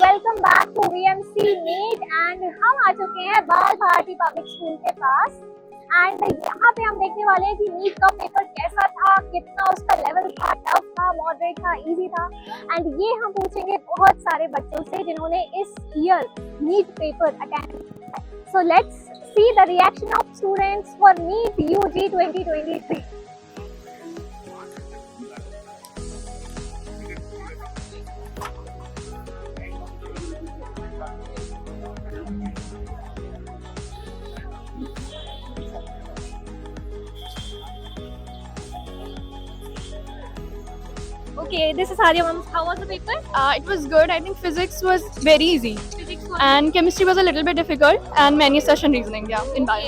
Welcome back to VMC NEET and हम आ चुके हैं बाल भारती पब्लिक स्कूल के पास एंड यहाँ पे हम देखने वाले हैं कि नीट का पेपर कैसा था, कितना उसका लेवल था, टफ था, मॉडरेट था, इजी था एंड ये हम पूछेंगे बहुत सारे बच्चों से जिन्होंने इस ईयर नीट पेपर अटेंड किया है। So let's see the reaction of students for NEET UG 2023। Okay, this is Arya ma'am. How was the paper? It was good. I think physics was very easy, Physics was and chemistry was a little bit difficult, and many session reasoning. Yeah, in bio.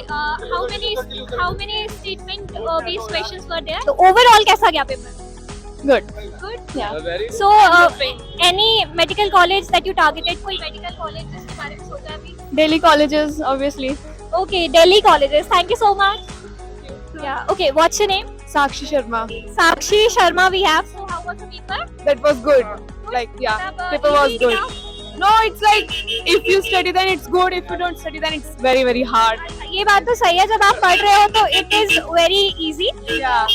how many statement based questions were there? So overall कैसा गया paper? Good. Good. Yeah. So any medical college that you targeted? कोई medical college जिसके बारे में सोचा अभी? Delhi colleges, obviously. Okay, Delhi colleges. Thank you so much. Yeah. Okay, what's your name? Sakshi Sharma. Sakshi Sharma we have. So how was the paper? That was good. Like yeah, paper was good. No, it's like if you study then it's good. If you don't study then it's very very hard. ये बात तो सही है, जब आप पढ़ रहे हो तो it is very easy. Yeah.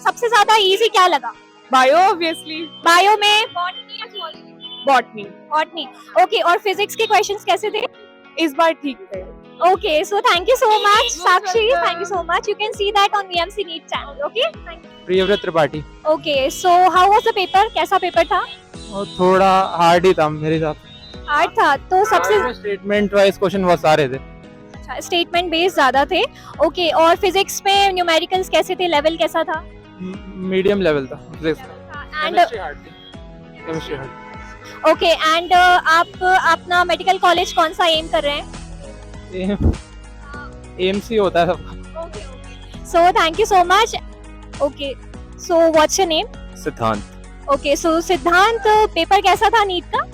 सबसे ज्यादा easy क्या लगा? Bio obviously. बायो में बॉटनी या zoology? Botany. बॉटनी. ओके, और फिजिक्स के क्वेश्चंस कैसे थे? इस बार ठीक थे. Okay, so thank you so much, Sakshi. Thank you so much. You can see that on VMC NEET channel. Okay. Thank you. Priyavrat Tripathi. Okay, so how was the paper? कैसा paper था? और थोड़ा हार्ड ही था मेरे हिसाब से. हार्ड था. तो सबसे स्टेटमेंट वाइज क्वेश्चन बहुत सारे थे. स्टेटमेंट बेस्ड ज्यादा थे. ओके, और फिजिक्स में न्यूमेरिकल्स कैसे थे? लेवल कैसा था? मीडियम लेवल था. And chemistry hard. Okay, and आप अपना मेडिकल कॉलेज कौन सा एम कर रहे हैं? एमसी होता है सबका. Okay, so thank you so much. Okay, so what's your name? Siddhant. Okay, so Siddhant, paper कैसा था नीट का?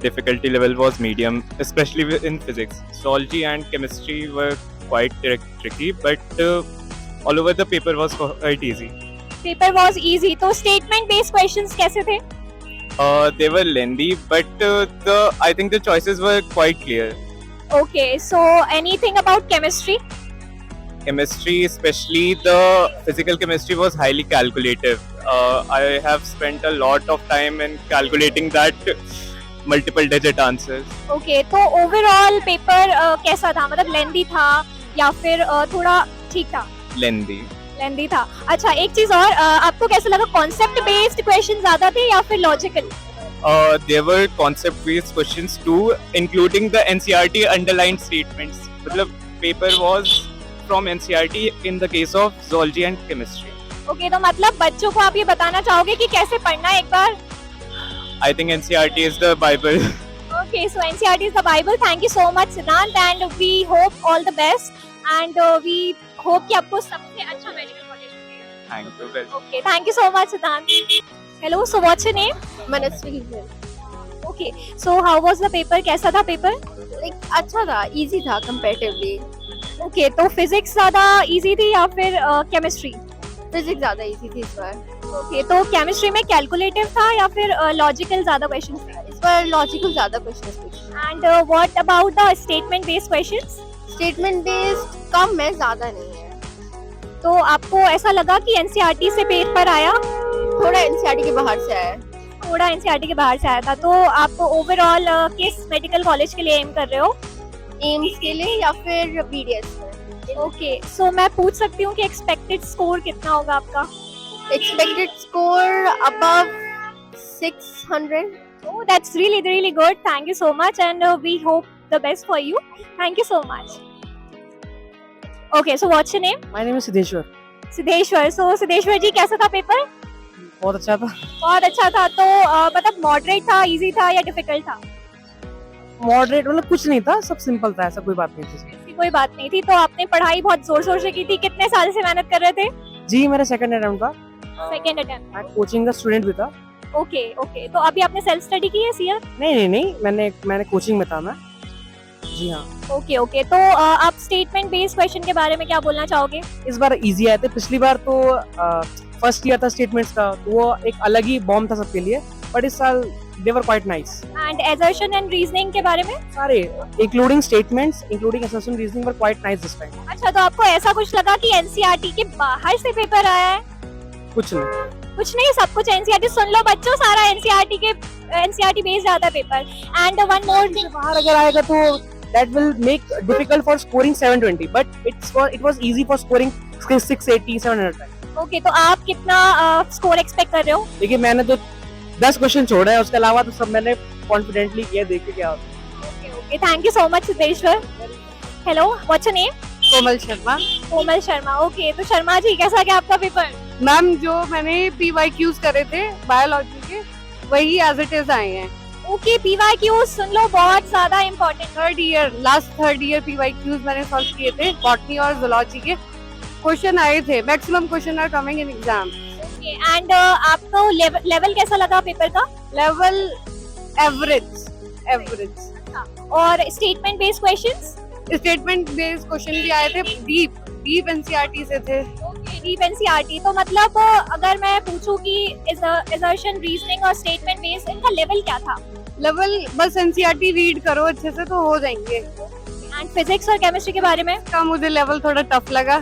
Difficulty level was medium, especially in physics. Zoology and chemistry were quite tricky, but all over the paper was quite easy. Paper was easy. तो statement based questions कैसे थे? They were lengthy, but I think the choices were quite clear. Okay, so anything about chemistry? Chemistry, especially the physical chemistry, was highly calculative. I have spent a lot of time in calculating that multiple digit answers. Okay, तो overall paper कैसा था? मतलब लेंदी था या फिर थोड़ा ठीक था? Lengthy. लेंदी था. अच्छा, एक चीज और, आपको कैसा लगा? कॉन्सेप्ट बेस्ड क्वेश्चन ज्यादा थे या फिर logical? There were concept-based questions too, including the NCERT underlined statements. मतलब paper was from NCERT in the case of zoology and chemistry. Okay, तो मतलब बच्चों को आप ये बताना चाहोगे कि कैसे पढ़ना है एक बार? I think NCERT is the Bible. Okay, so NCERT is the Bible. Thank you so much, Siddhant, and we hope all the best, and we hope कि आपको सबसे अच्छा मेडिकल कॉलेज मिले. Thank you very much. Okay, thank you so much, Siddhant. Hello, so what's your name? Manasvi. Okay, so how was the paper? कैसा था paper? Like अच्छा था, easy था कंपैरेटिवली. Okay, तो फिजिक्स ज्यादा इजी थी या फिर केमिस्ट्री? फिजिक्स ज्यादा इजी थी इस बार. Okay, तो केमिस्ट्री में कैलकुलेटिव था या फिर लॉजिकल ज्यादा क्वेश्चंस थे? इस बार लॉजिकल ज्यादा क्वेश्चंस पूछे. And what about the statement based questions? Statement based कम है, ज्यादा नहीं है. तो आपको ऐसा लगा कि एनसीईआरटी से पेपर आया? थोड़ा एनसीईआरटी के बाहर से आया. थोड़ा एनसीईआरटी के बाहर से आया था. तो आप ओवरऑल किस मेडिकल कॉलेज के लिए एम कर रहे हो? एम्स के लिए या फिर बीडीएस में. ओके, सो मैं पूछ सकती हूँ कि एक्सपेक्टेड स्कोर कितना होगा आपका? Expected score above 600. Oh, that's really, really good. Thank you so much, and we hope the best for you. Thank you so much. Okay, so what's your name? My name is Siddheshwar. Siddheshwar. So Siddheshwar ji, कैसा था paper? बहुत अच्छा था. बहुत अच्छा था. तो मतलब मॉडरेट था, इजी था या डिफिकल्ट था? मॉडरेट मतलब कुछ नहीं था, सब सिंपल था, ऐसा कोई बात नहीं थी. ऐसी कोई बात नहीं थी. तो आपने पढ़ाई बहुत जोर शोर से की थी. कितने साल से मेहनत कर रहे थे? जी मेरा सेकंड अटेम्प्ट था. Second attempt. मैं कोचिंग का स्टूडेंट भी था. Okay, okay. तो अभी आपने सेल्फ स्टडी की है सीयर? नहीं मैंने कोचिंग में था मैं. जी हाँ. Okay, okay. तो आप स्टेटमेंट बेस्ड क्वेश्चन के बारे में क्या बोलना चाहोगे? इस बार इजी आए थे. पिछली बार तो फर्स्ट ईयर था स्टेटमेंट्स का, तो वो एक अलग ही बॉम्ब था सबके लिए. बट इस साल they were quite nice. And assertion and reasoning के बारे में? सारे including statements, including assertion reasoning were quite nice this time. अच्छा, तो आपको ऐसा कुछ लगा कि एनसीईआरटी के बाहर से पेपर आया है? कुछ नहीं. कुछ नहीं, सब कुछ एनसीईआरटी. सुन लो बच्चों, सारा एनसीईआरटी बेस्ड आता है paper. And one more thing, बाहर अगर आएगा तो that will make difficult for scoring 720, but it was easy for scoring 680, 700. Okay, तो आप कितना स्कोर एक्सपेक्ट कर रहे हो? देखिए मैंने तो 10 क्वेश्चन छोड़ा है, उसके अलावा तो सब मैंने कॉन्फिडेंटली किया. देखिए क्या होता है. Okay, thank you so much Siddheshwar. Hello, what's your name? Komal Sharma. Komal Sharma. Okay, तो शर्मा जी, कैसा गया आपका पेपर? मैम, जो मैंने PYQs करे थे बायोलॉजी के, वही एज इट इज आए हैं. ओके, PYQ सुन लो, बहुत ज्यादा important. Last third year PYQs मैंने सॉल्व किए थे बॉटनी और जूलॉजी के. क्वेश्चन आए थे, maximum question are coming in exam. Okay, and आपको लेवल कैसा लगा पेपर का? Level average. और statement based questions? Statement based question भी आए थे, डीप एनसीईआरटी से थे. Okay, deep NCERT. तो मतलब अगर मैं पूछूं कि assertion, reasoning और स्टेटमेंट बेस्ड, इनका लेवल क्या था? लेवल बस एनसीईआरटी रीड करो अच्छे से तो हो जाएंगे. एंड फिजिक्स और केमिस्ट्री के बारे में? का मुझे लेवल थोड़ा टफ लगा.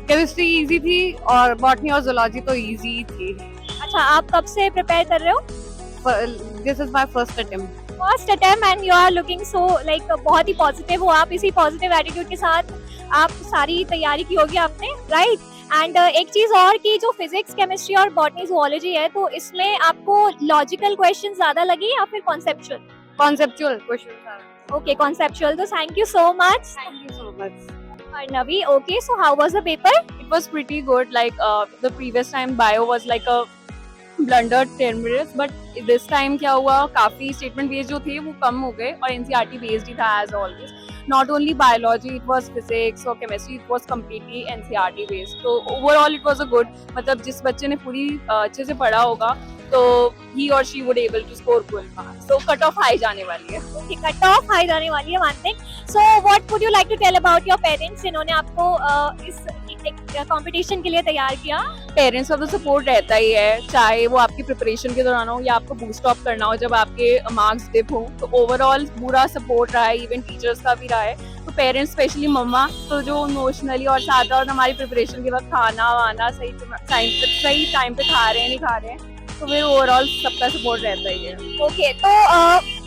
केमिस्ट्री इजी थी और बॉटनी और जूलॉजी तो इजी थी. अच्छा, आप कब से प्रिपेयर कर रहे हो? This is my first attempt. First attempt and you are looking so like बहुत ही पॉजिटिव हो आप. इसी पॉजिटिव एटीट्यूड के साथ आप सारी तैयारी की होगी आपने, राइट? एंड एक चीज और कि जो फिजिक्स, केमिस्ट्री और बॉटनी, जूलॉजी है, तो इसमें आपको लॉजिकल क्वेश्चन ज्यादा लगे या फिर conceptual? Conceptual question. Okay, conceptual. तो thank you so much. Thank you so much. Arnavi, okay, so how was the paper? It was pretty good. Like the previous time, bio was like a blunder 10 minutes, but this time क्या हुआ, काफी statement based जो थे वो कम हो गए और NCERT based ही था as always. Not only biology, it was physics or chemistry, it was completely NCERT based. So overall it was a good. मतलब जिस बच्चे ने पूरी अच्छे से पढ़ा होगा तो he or she would able to score good marks. So cut off high जाने वाली है. Okay, cut off high जाने वाली है, one thing. So what would you like to tell about your parents जिन्होंने आपको इस कंपटीशन के लिए तैयार किया? पेरेंट्स का तो सपोर्ट रहता ही है, चाहे वो आपकी प्रिपरेशन के दौरान हो या आपको बूस्ट अप करना हो जब आपके मार्क्स डिप हो. तो ओवरऑल पूरा सपोर्ट रहा है, इवन टीचर्स का भी रहा है. तो पेरेंट्स स्पेशली मम्मा तो जो इमोशनली और साथ और हमारी प्रिपरेशन के वक्त खाना वाना सही टाइम पे खा रहे हैं नहीं खा रहे हैं, तो फिर ओवरऑल सबका सपोर्ट रहता ही है. ओके, तो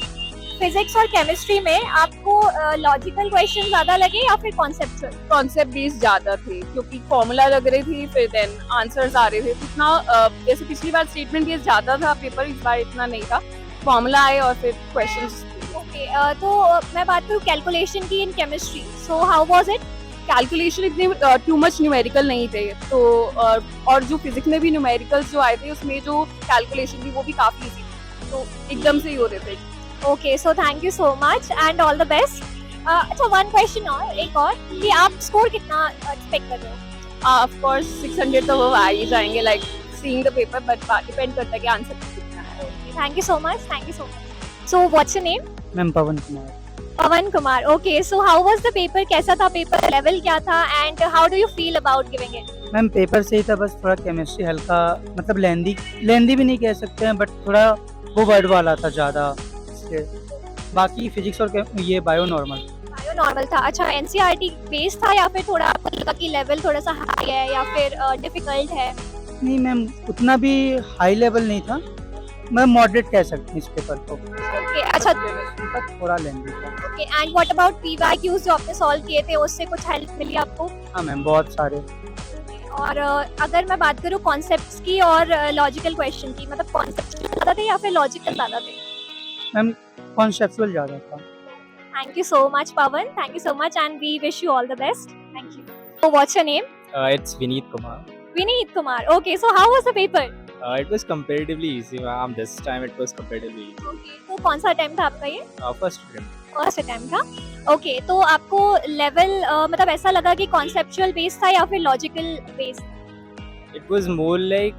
फिजिक्स और केमिस्ट्री में आपको लॉजिकल क्वेश्चन ज्यादा लगे या फिर कॉन्सेप्चुअल? कॉन्सेप्ट बेस्ड ज्यादा थे क्योंकि फॉर्मूला लग रही थी, फिर देन आंसर्स आ रहे थे. इतना जैसे पिछली बार स्टेटमेंट बेस्ड ज्यादा था पेपर, इस बार इतना नहीं था. फॉर्मूला आए और फिर क्वेश्चंस. ओके, तो मैं बात करूँ कैलकुलेशन की in chemistry, so how was it? Calculation इतने टू मच न्यूमेरिकल नहीं थे. तो और जो फिजिक्स में भी न्यूमेरिकल्स जो आए थे उसमें जो कैलकुलेशन थी वो भी काफी इजी थी, तो एकदम से ही हो रहे थे. Okay, so thank you so much and all the best. अच्छा, वन क्वेश्चन और एक और कि आप स्कोर कितना एक्सपेक्ट कर रहे हो? ऑफ कोर्स 600 तो वो आ ही जाएंगे, like seeing the paper, but depend करता है कि आंसर कितना है. Thank you so much, thank you so much. So what's your name? Ma'am Pawan Kumar. Pawan Kumar. Okay, so how was the paper? कैसा था पेपर? लेवल क्या था and how do you feel about giving it? Ma'am paper सही था, बस थोड़ा chemistry हल्का, मतलब लेंदी भी नहीं कह सकते हैं, बट थोड़ा वो वर्ड वाला था ज़्यादा. बाकी फिजिक्स और ये बायो नॉर्मल था. अच्छा, एनसीईआरटी बेस था या फिर थोड़ा आपको लगा कि लेवल थोड़ा सा हाई है या फिर डिफिकल्ट है? नहीं मैम, उतना भी हाई लेवल नहीं था, मैं मॉडरेट कह सकती हूँ इस पेपर को. ओके, अच्छा. थोड़ा लेंदी था. Okay, and what about PYQs जो आपने सॉल्व किए थे, उससे कुछ हेल्प मिली आपको? हाँ मैम, बहुत सारे. और अगर मैं बात करूँ कॉन्सेप्ट्स की और लॉजिकल क्वेश्चन की, मतलब कॉन्सेप्ट ज़्यादा थे या फिर लॉजिकल ज़्यादा थे? मैम कॉन्सेप्चुअल ज़्यादा था. Thank you so much, Pawan. Thank you so much, and we wish you all the best. Thank you. So, what's your name? It's Vineet Kumar. Vineet Kumar. Okay, so how was the paper? It was comparatively easy, ma'am. This time it was comparatively easy. Okay, तो कौन सा attempt था आपका ये? First attempt. First attempt था. Okay, तो आपको level मतलब ऐसा लगा कि कॉन्सेप्चुअल बेस्ड था या फिर logical based? It was more like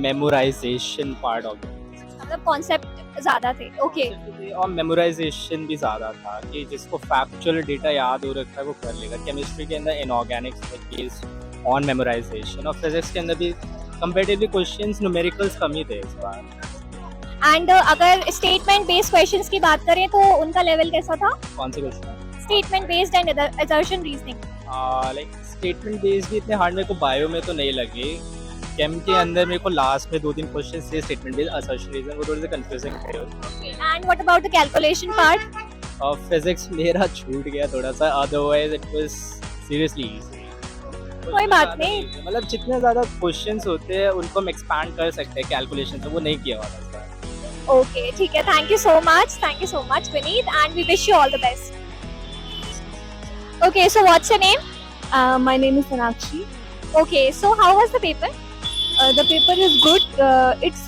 memorization part of it. मतलब कॉन्सेप्ट ज्यादा थे. ओके, और मेमोराइजेशन भी ज़्यादा था कि जिसको फैक्चुअल डेटा याद हो रखा है वो कर लेगा. केमिस्ट्री के अंदर इनऑर्गेनिक्स बेस्ड ऑन मेमोराइजेशन, और फिजिक्स के अंदर भी कंपेरेटिवली क्वेश्चंस न्यूमेरिकल्स कम ही थे इस बार. एंड अगर स्टेटमेंट बेस्ड क्वेश्चंस की बात करें तो उनका लेवल कैसा था? कौन से question? Statement based and assertion reasoning. Like statement based भी इतने हार्ड मेरे को बायो में तो नहीं लगे. केम के अंदर मेरे को लास्ट में 2-3 क्वेश्चन थे स्टेटमेंट बेस्ड असर्शन रीजन, वो थोड़े से कंफ्यूजिंग थे. And what about the calculation part? और फिजिक्स मेरा छूट गया थोड़ा सा, otherwise it was seriously easy. कोई बात नहीं. मतलब जितने ज्यादा क्वेश्चंस होते हैं उनको हम एक्सपैंड कर सकते हैं कैलकुलेशन से, वो नहीं किया हुआ था इस बार. ओके ठीक है, thank you so much Vineet and we wish you all the best. Okay so what's your name? My name is Sonakshi. Okay so how was the paper? The paper is good. It's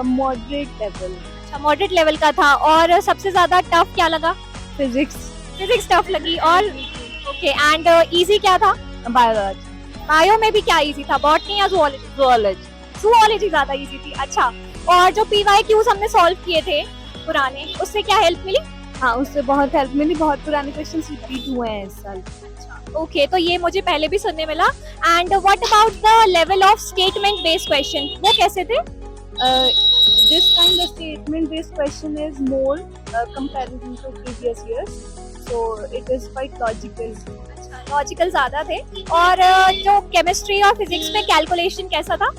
moderate level. अच्छा moderate level का था. और सबसे ज्यादा tough क्या लगा? Physics, physics tough लगी. और ओके एंड इजी क्या था? biology, बायो में भी क्या इजी था? बॉटनी या जूलॉजी? zoology. जूलॉजी ज्यादा इजी थी. अच्छा और जो पीवाईक्यूज हमने सॉल्व किए थे पुराने, उससे क्या हेल्प मिली? हाँ, उससे बहुत हेल्प मिली. बहुत पुराने क्वेश्चंस रिपीट हुए हैं इस साल. ओके तो ये मुझे पहले भी सुनने मिला. And what about the level of statement based question, वो कैसे थे? This kind of statement based question is more comparison to previous years, so it is quite logical. Logical ज्यादा थे. और जो केमिस्ट्री और फिजिक्स में कैलकुलेशन कैसा था?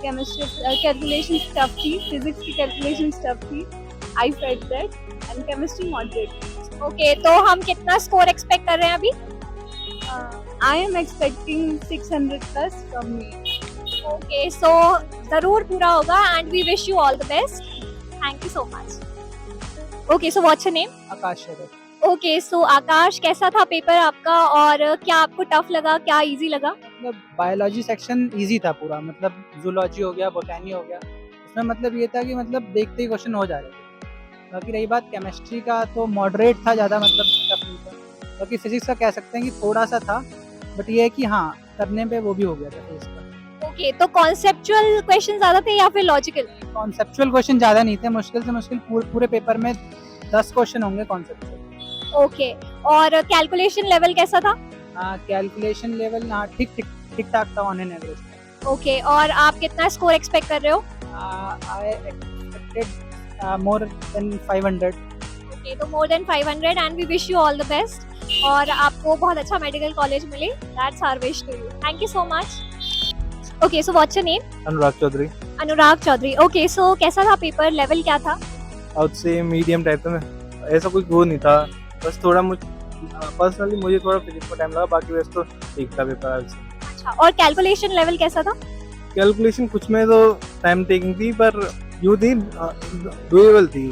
Chemistry calculation tough थी. Physics की calculation tough थी. I felt that. And chemistry moderate. Okay तो हम कितना स्कोर एक्सपेक्ट कर रहे हैं अभी? I am expecting 600 plus from me. Okay so जरूर पूरा होगा and we wish you all the best. Thank you so much. Okay so what's your name? Akash Sharad. Okay so Akash कैसा था पेपर आपका और क्या आपको टफ लगा, क्या इजी लगा? मतलब बायोलॉजी सेक्शन इजी था पूरा, मतलब जूलॉजी हो गया, बोटैनी हो गया. उसमें मतलब ये था कि मतलब देखते ही क्वेश्चन हो जा रहे थे. बाकी रही बात केमिस्ट्री का तो मॉडरेट था, ज़्यादा मतलब टफ नहीं था. बाकी फिजिक्स का कह सकते हैं कि थोड़ा सा था, बट ये है कि हाँ करने पे वो भी हो गया था फिजिक्स का. ओके तो कॉन्सेप्चुअल क्वेश्चन ज्यादा थे या फिर लॉजिकल? कॉन्सेप्चुअल क्वेश्चन ज़्यादा नहीं थे, मुश्किल से मुश्किल पूरे पेपर में 10 क्वेश्चन होंगे कॉन्सेप्चुअल. ओके और कैलकुलेशन लेवल कैसा था? हाँ कैलकुलेशन लेवल हाँ ठीक ठाक था ऑन एन एवरेज. ओके और आप कितना स्कोर एक्सपेक्ट कर रहे हो? I expected more than 500. Okay तो more than 500 and we wish you all the best. और आपको बहुत अच्छा मेडिकल कॉलेज मिले. That's our wish to you. Thank you so much. Okay so what's your name? Anurag Chaudhary. Anurag Chaudhary. Okay so कैसा था paper, level क्या था? I would say medium type में. ऐसा कुछ वो नहीं था, बस थोड़ा पर्सनली मुझे थोड़ा फिजिक्स में टाइम लगा, बाकी वैसे तो ठीक था पेपर. अच्छा और कैलकुलेशन लेवल कैसा था? कैलकुलेशन कुछ में तो टाइम टेकिंग थी, पर यू थी डूएबल थी.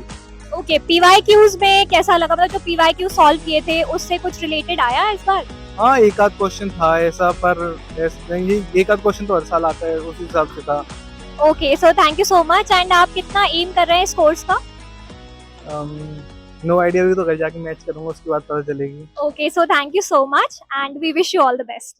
ओके पीवाईक्यूज में कैसा लगा? मतलब जो पीवाईक्यू सॉल्व किए थे उससे कुछ रिलेटेड आया इस बार? हाँ एक आध क्वेश्चन था ऐसा, पर नहीं, एक आध क्वेश्चन तो हर साल आता है, उस हिसाब से था. Okay so thank you so much. And आप कितना एम कर रहे हैं स्कोर्स का? नो आइडिया, भी तो घर जाके मैच करूंगा, उसके बाद पता चलेगी. Okay so thank you so much and we wish you all the best.